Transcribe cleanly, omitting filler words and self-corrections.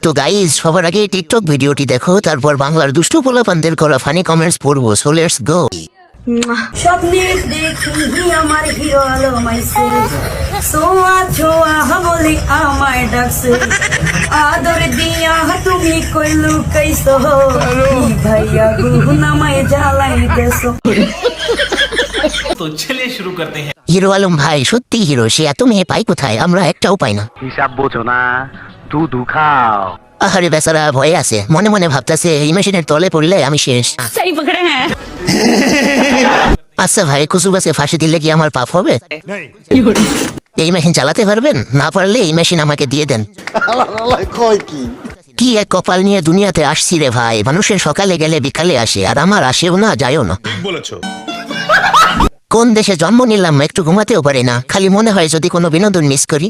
তো গাইস, সবার আগে টিকটক ভিডিওটি দেখো, তারপর বাংলার দুষ্টু পোলাপানদের করা ফানি কমেন্টস পড়বো। So let's go. স্বপ্নে দেখি আমার হিরো আলম আইছে, সোয়া ছোয়া বলি আমায় ডাকছে, আদর দিয়া তুমি কই লুকাইছো, ভাইয়া গুনামায় জ্বালাই দেছো। तो चलिए शुरू करते हैं। হিরো আলম ভাই সত্যি হিরো, সে এত মেয়ে পাই কোথায়? আমরা একটাও পাই না। হিসাব বোঝো না, দুধু খাও। আহারে বেচারা ভয়ে আছে, মনে মনে ভাবতেছে এই মেশিনের তলে পড়লে আমি শেষ। সহি পকড়ে হ্যাঁ। আচ্ছা ভাই, কুসু গাছে ফাঁসি দিলে কি আমার পাপ হবে? এই মেশিন চালাতে পারবেন? না পারলে এই মেশিন আমাকে দিয়ে দেন। কি এক কপাল নিয়ে দুনিয়াতে আসছি রে ভাই। মানুষের সকালে গেলে বিকালে আসে, আর আমার আসেও না যায়ও না। কোন দেশে জন্ম নিলাম একটু ঘুমাতেও পারি না, খালি মনে হয় যদি কোনো বিনোদন মিস করি।